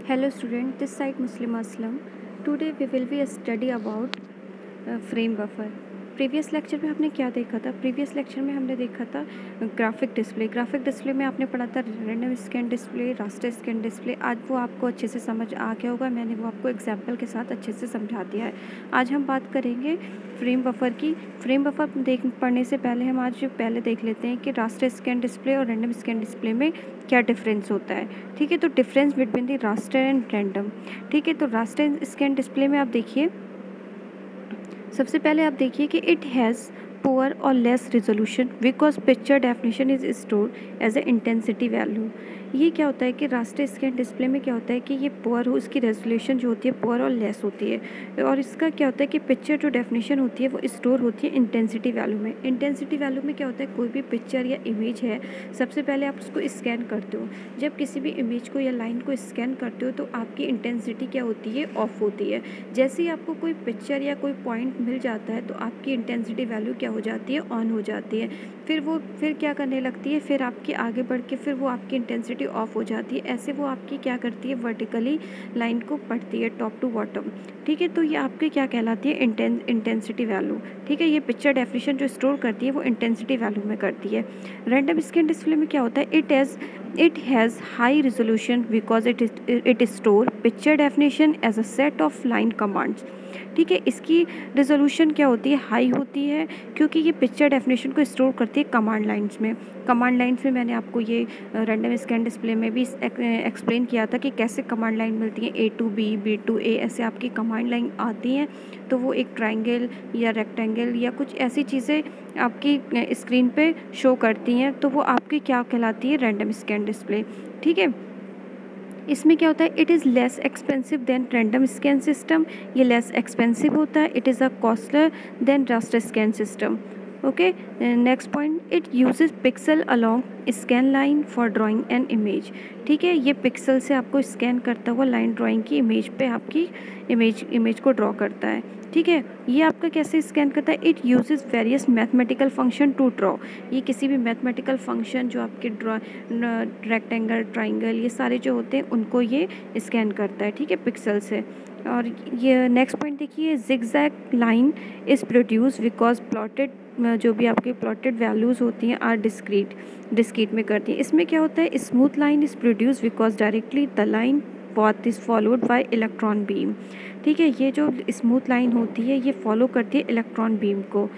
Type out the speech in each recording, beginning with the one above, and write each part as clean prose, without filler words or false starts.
Hello student, this side Muslim Aslam. Today we will be study about frame buffer. Previous lecture में आपने क्या देखा था? Previous lecture में हमने देखा था ग्राफिक डिस्प्ले। ग्राफिक डिस्प्ले में आपने पढ़ा था random scan display, raster scan display. आज वो आपको अच्छे से समझ आ गया होगा, मैंने वो आपको एग्जाम्पल के साथ अच्छे से समझा दिया है। आज हम बात करेंगे फ्रेम बफर की। फ्रेम बफर पढ़ने से पहले हम आज पहले देख लेते हैं कि रास्टर स्कैन डिस्प्ले और रैंडम स्कैन डिस्प्ले में क्या डिफरेंस होता है। ठीक है, तो difference between the raster and random. ठीक है, तो रास्टर स्कैन डिस्प्ले में आप देखिए, सबसे पहले आप देखिए कि इट हैज़ पुअर और less resolution because picture definition is store as a intensity value. ये क्या होता है कि रास्टर स्कैन डिस्प्ले में क्या होता है कि ये पुअर हो, इसकी रेजोल्यूशन जो होती है पुअर और लेस होती है, और इसका क्या होता है कि पिक्चर जो डेफिनेशन होती है वो स्टोर होती है इंटेंसिटी वैल्यू में। इंटेंसिटी वैल्यू में क्या होता है, कोई भी पिक्चर या इमेज है, सबसे पहले आप उसको स्कैन करते हो। जब किसी भी इमेज को या लाइन को स्कैन करते हो तो आपकी इंटेंसिटी क्या होती है, ऑफ होती है। जैसे ही आपको कोई पिक्चर या कोई पॉइंट मिल जाता है तो आपकी इंटेंसिटी वैल्यू क्या हो जाती है, ऑन हो जाती है। फिर क्या करने लगती है, फिर आपकी आगे बढ़ के फिर वो आपकी इंटेंसिटी ऑफ हो जाती है। ऐसे वो आपकी क्या करती है, वर्टिकली लाइन को पढ़ती है टॉप टू बॉटम। ठीक है, तो ये आपकी क्या कहलाती है, इंटेंसिटी वैल्यू। ठीक है, ये पिक्चर डेफिनेशन जो स्टोर करती है वो इंटेंसिटी वैल्यू में करती है। रैंडम स्कैन डिस्प्ले में क्या होता है, it has high resolution because it store picture definition as a set of line commands. ठीक है, इसकी रेजोल्यूशन क्या होती है, हाई होती है, क्योंकि ये पिक्चर डेफिनेशन को स्टोर करती है कमांड लाइंस में। कमांड लाइंस में मैंने आपको ये रैंडम स्कैन डिस्प्ले में भी एक्सप्लेन किया था कि कैसे कमांड लाइन मिलती है, A to B, B to A, ऐसे आपकी कमांड लाइन आती हैं। तो वो एक ट्राइंगल या रेक्टेंगल या कुछ ऐसी चीज़ें आपकी स्क्रीन पे शो करती हैं, तो वो आपकी क्या कहलाती है, रैंडम स्कैन डिस्प्ले। ठीक है, इसमें क्या होता है, it is less expensive than random scan system. ये लेस एक्सपेंसिव होता है, it is a costlier than raster scan system. Okay, next point, it uses pixel along scan line for drawing an image. ठीक है, ये pixel से आपको scan करता हुआ लाइन ड्राइंग की इमेज पे आपकी इमेज को ड्रॉ करता है। ठीक है, ये आपका कैसे स्कैन करता है, it uses various mathematical function to draw. ये किसी भी मैथमेटिकल फंक्शन जो आपके रेक्टेंगल, ट्राइंगल, ये सारे जो होते हैं उनको ये स्कैन करता है। ठीक है, पिक्सल से। और ये नेक्स्ट पॉइंट देखिए, zigzag line is produce because plotted, जो भी आपकी प्लॉटेड वैल्यूज़ होती हैं आर डिस्क्रीट में करती हैं। इसमें क्या होता है, smooth line is produce because directly the line path is followed by electron beam. ठीक है, ये जो स्मूथ लाइन होती है ये फॉलो करती है इलेक्ट्रॉन बीम को।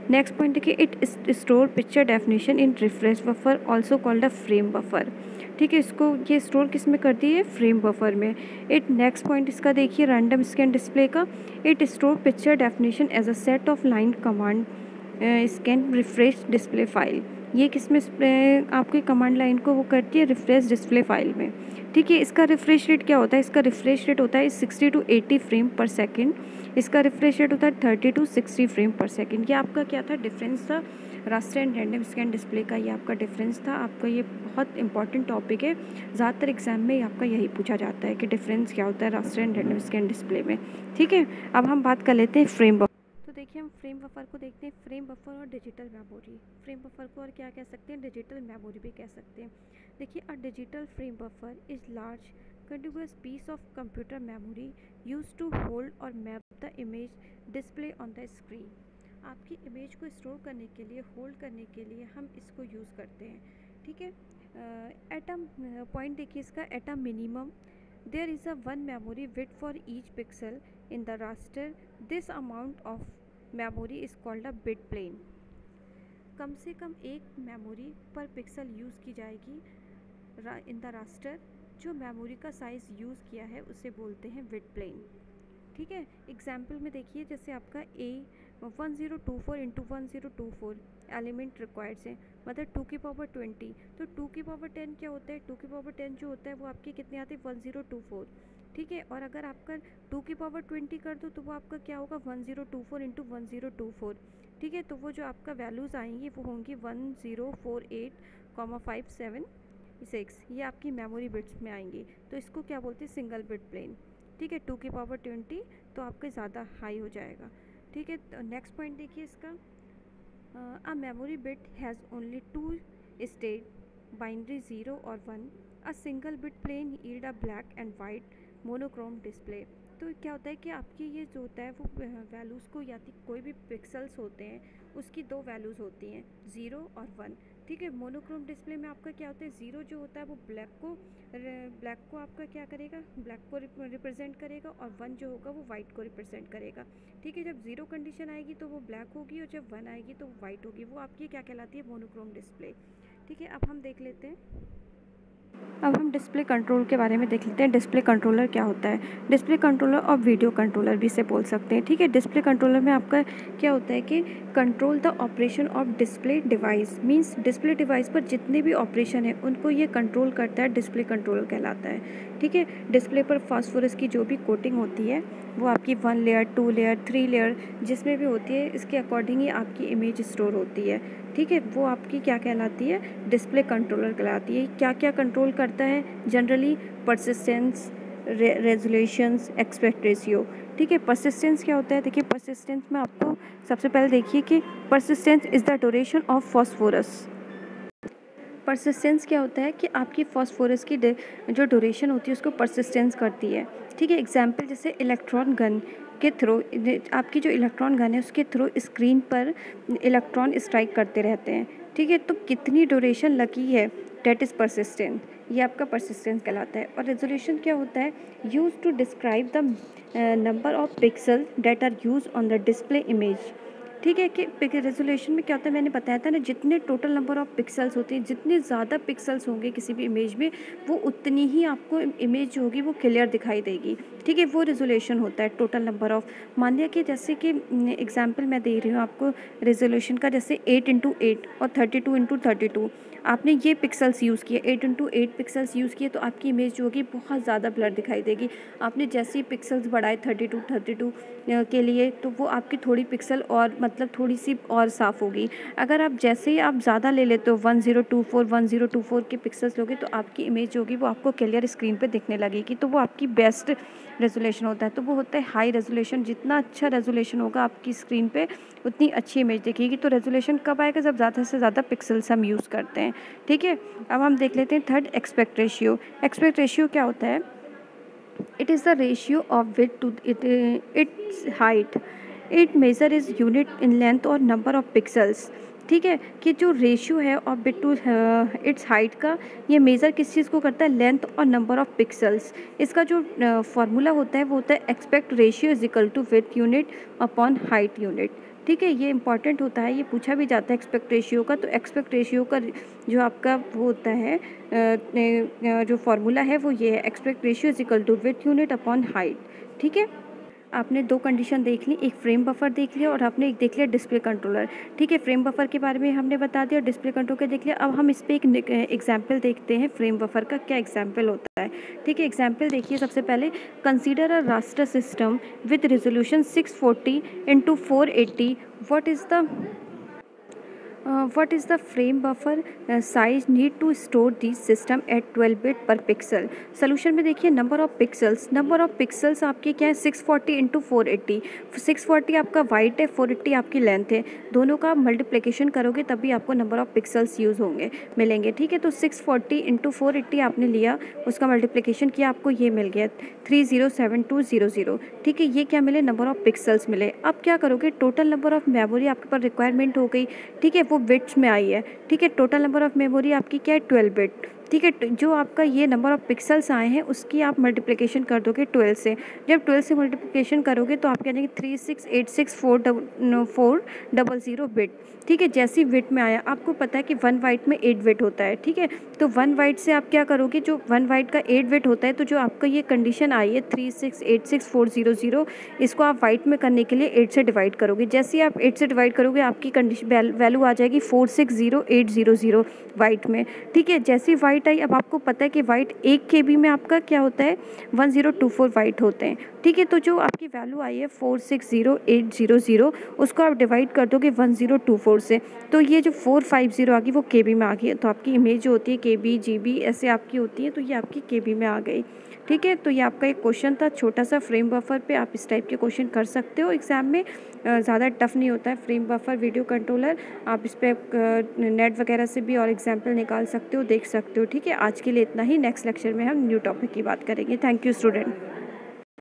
नेक्स्ट पॉइंट देखिए, it store picture definition in refresh buffer also called a frame buffer. ठीक है, इसको ये स्टोर किस में करती है, फ्रेम बफर में। इट नेक्स्ट पॉइंट इसका देखिए, रैंडम स्कैन डिस्प्ले का, it store picture definition as a set of line command scan refresh display file. ये किस में आपकी कमांड लाइन को वो करती है, रिफ्रेश डिस्प्ले फाइल में। ठीक है, इसका रिफ्रेश रेट क्या होता है, इसका रिफ्रेश रेट होता है 60 to 80 फ्रेम पर सेकेंड। इसका रिफ्रेश रेट होता है 30 to 60 फ्रेम पर सेकेंड। ये आपका क्या था, डिफरेंस था raster and random scan display का, ये आपका डिफरेंस था। आपका ये बहुत इंपॉर्टेंट टॉपिक है, ज़्यादातर एग्जाम में आपका यही पूछा जाता है कि डिफरेंस क्या होता है raster and random scan display में। ठीक है, अब हम बात कर लेते हैं फ्रेम बफर। तो देखिए, हम फ्रेम बफर को देखते हैं, फ्रेम बफर और डिजिटल मेमोरी। फ्रेम बफर को और क्या कह सकते हैं, डिजिटल मेमोरी भी कह सकते हैं। देखिए, a digital frame buffer is large contiguous piece of computer memory used to hold or map the image display on the screen। आपकी इमेज को स्टोर करने के लिए, होल्ड करने के लिए हम इसको यूज़ करते हैं। ठीक है, एटम पॉइंट देखिए इसका, at a minimum there is a one memory with for each pixel in the raster, this amount of memory is called a bit plane. कम से कम एक मेमोरी पर पिक्सल यूज़ की जाएगी इन द रास्टर। जो memory का size use किया है उसे बोलते हैं बिट प्लेन। ठीक है, एग्जाम्पल में देखिए, जैसे आपका A 1024 इंटू 1024 एलिमेंट रिक्वायर्ड है, मतलब 2 की पावर 20, तो 2 की पावर 10 क्या होता है, 2 की पावर 10 जो होता है वो आपके कितने आते हैं, 1024। ठीक है, और अगर आपका 2 की पावर 20 कर दो तो वो आपका क्या होगा, 1024 इंटू 1024। ठीक है, तो वो जो आपका वैल्यूज़ आएंगी वो होंगी 1048,576, ये आपकी मेमोरी बिट्स में आएंगी। तो इसको क्या बोलते हैं, सिंगल बिट प्लेन। ठीक है, 2 की पावर 20 तो आपका ज़्यादा हाई हो जाएगा। ठीक है, तो नेक्स्ट पॉइंट देखिए इसका, a memory bit has only 2 state, binary 0 और 1। A single bit plane yield a black and white monochrome display. तो क्या होता है कि आपकी ये जो होता है वो वैल्यूज़ को या कोई भी पिक्सल्स होते हैं उसकी दो वैल्यूज़ होती हैं, 0 और 1। ठीक है, मोनोक्रोम डिस्प्ले में आपका क्या होता है, 0 जो होता है वो ब्लैक को आपका क्या करेगा, ब्लैक को रिप्रेजेंट करेगा, और 1 जो होगा वो वाइट को रिप्रेजेंट करेगा। ठीक है, जब 0 कंडीशन आएगी तो वो ब्लैक होगी, और जब 1 आएगी तो वो वाइट होगी। वो आपकी क्या कहलाती है, मोनोक्रोम डिस्प्ले। ठीक है, अब हम देख लेते हैं, अब हम डिस्प्ले कंट्रोल के बारे में देख लेते हैं। डिस्प्ले कंट्रोलर क्या होता है। डिस्प्ले कंट्रोलर और वीडियो कंट्रोलर भी इसे बोल सकते हैं। ठीक है, डिस्प्ले कंट्रोलर में आपका क्या होता है कि control the operation of display device, means display device पर जितने भी ऑपरेशन है उनको ये कंट्रोल करता है, डिस्प्ले कंट्रोलर कहलाता है। ठीक है, डिस्प्ले पर फास्फोरस की जो भी कोटिंग होती है वो आपकी 1 लेयर, 2 लेयर, 3 लेयर जिसमें भी होती है, इसके अकॉर्डिंग ही आपकी इमेज स्टोर होती है। ठीक है, वो आपकी क्या कहलाती है, डिस्प्ले कंट्रोलर कहलाती है। क्या क्या कंट्रोल करता है, generally persistence, resolutions, aspect ratio. ठीक है, परसिस्टेंस क्या होता है, देखिए परसिस्टेंस में आपको सबसे पहले देखिए कि persistence is the duration of phosphorus. Persistence क्या होता है कि आपकी फॉस्फोरस की जो ड्यूरेशन होती है उसको परसिस्टेंस करती है। ठीक है, एग्जाम्पल जैसे इलेक्ट्रॉन गन के थ्रू, आपकी जो इलेक्ट्रॉन गन है उसके थ्रू स्क्रीन पर इलेक्ट्रॉन स्ट्राइक करते रहते हैं। ठीक है, तो कितनी ड्यूरेशन लगी है, डेट इज़ परसिस्टेंस, ये आपका परसिस्टेंस कहलाता है। और रेजोल्यूशन क्या होता है, use to describe the number of pixel that are use on the display image. ठीक है, कि रेजोल्यूशन में क्या होता है, मैंने बताया था ना, जितने टोटल नंबर ऑफ पिक्सल्स होते हैं, जितने ज़्यादा पिक्सल्स होंगे किसी भी इमेज में, वो उतनी ही आपको इमेज जो होगी वो क्लियर दिखाई देगी। ठीक है, वो रेजोल्यूशन होता है, टोटल नंबर ऑफ। मान लिया कि जैसे कि एग्जांपल मैं दे रही हूँ आपको रेजोल्यूशन का, जैसे 8x8 और 32x32, आपने ये पिक्सल्स यूज़ किए, 8x8 पिक्सल्स यूज़ किए, तो आपकी इमेज जो होगी बहुत ज़्यादा ब्लर दिखाई देगी। आपने जैसे ही पिक्सल्स बढ़ाए 32 के लिए, तो वो आपकी थोड़ी पिक्सल और मतलब थोड़ी सी और साफ़ होगी। अगर आप जैसे ही आप ज़्यादा ले लेते हो, 1024 के पिक्सल्स लोगे, तो आपकी इमेज जो होगी वो आपको क्लियर स्क्रीन पे दिखने लगेगी। तो वो आपकी बेस्ट रेजोल्यूशन होता है। तो वो होता है हाई रेजोल्यूशन। जितना अच्छा रेजोल्यूशन होगा आपकी स्क्रीन पे, उतनी अच्छी इमेज दिखेगी। तो रेजोल्यूशन कब आएगा, जब ज़्यादा से ज़्यादा पिक्सल्स हम यूज़ करते हैं। ठीक है, अब हम देख लेते हैं third, aspect ratio. Aspect ratio क्या होता है, it is the ratio of width to its height. It measure is unit in length और number of pixels। ठीक है, कि जो रेशियो है of with to it's height का, ये मेज़र किस चीज़ को करता है, लेंथ और नंबर ऑफ पिक्सल्स। इसका जो फार्मूला होता है वो होता है aspect ratio is equal to width unit upon height unit. ठीक है, ये इंपॉर्टेंट होता है, ये पूछा भी जाता है एक्सपेक्ट रेशियो का। तो एक्सपेक्ट रेशियो का जो आपका वो होता है जो फार्मूला है वो ये है, aspect ratio is equal to width unit upon height. ठीक है, आपने दो कंडीशन देख ली, एक फ्रेम बफर देख लिया और आपने एक देख लिया डिस्प्ले कंट्रोलर। ठीक है, फ्रेम बफर के बारे में हमने बता दिया और डिस्प्ले कंट्रोल का देख लिया। अब हम इस पर एक एग्जाम्पल देखते हैं, फ्रेम बफर का क्या एग्जाम्पल होता है। ठीक है, एग्जाम्पल देखिए सबसे पहले, consider a raster system with resolution 640x480। What is the frame buffer size need to store this system at 12 bit per pixel। Solution में देखिए नंबर ऑफ पिक्सल्स आपके क्या है, 640x480। 640 आपका वाइट है, 480 आपकी लेंथ है, दोनों का मल्टीप्लिकेशन करोगे तभी आपको नंबर ऑफ पिक्सल्स यूज़ मिलेंगे। ठीक है, तो 640x480 आपने लिया, उसका मल्टीप्लिकेशन किया, आपको ये मिल गया 307200। ठीक है, ये क्या मिले, नंबर ऑफ पिक्सल्स मिले। अब क्या करोगे, टोटल नंबर ऑफ मेमोरी आपके पास रिक्वायरमेंट हो गई। ठीक है, वो बिट्स में आई है। ठीक है, टोटल नंबर ऑफ मेमोरी आपकी क्या है, 12 बिट। ठीक है, जो आपका ये नंबर ऑफ पिक्सल्स आए हैं उसकी आप मल्टीप्लिकेशन कर दोगे 12 से। जब 12 से मल्टीप्लिकेशन करोगे तो आप कह देंगे 3686400 बिट। ठीक है, जैसी बिट में आया, आपको पता है कि 1 बाइट में 8 बिट होता है। ठीक है, तो 1 बाइट से आप क्या करोगे, जो 1 बाइट का 8 बिट होता है, तो जो आपका ये कंडीशन आई है 3686400, इसको आप बाइट में करने के लिए 8 से डिवाइड करोगे। जैसे ही आप 8 से डिवाइड करोगे आपकी कंडीशन वैल्यू आ जाएगी 460800 बाइट में। ठीक है, जैसी वाइट आई, अब आपको पता है कि वाइट 1 KB में आपका क्या होता है, 1024 वाइट होते हैं। ठीक है, तो जो आपकी वैल्यू आई है 460800, उसको आप डिवाइड कर दोगे 1024 से, तो ये जो 450 आ गई वो KB में आ गई। तो आपकी इमेज जो होती है KB GB ऐसे आपकी होती है, तो ये आपकी KB में आ गई। ठीक है। तो ये आपका एक क्वेश्चन था छोटा सा फ्रेम बफर पे, आप इस टाइप के क्वेश्चन कर सकते हो एग्ज़ाम में, ज़्यादा टफ नहीं होता है फ्रेम बफर वीडियो कंट्रोलर। आप इस पर नेट वगैरह से भी और एग्जाम्पल निकाल सकते हो, देख सकते हो। ठीक है, आज के लिए इतना ही। नेक्स्ट लेक्चर में हम न्यू टॉपिक की बात करेंगे। Thank you student.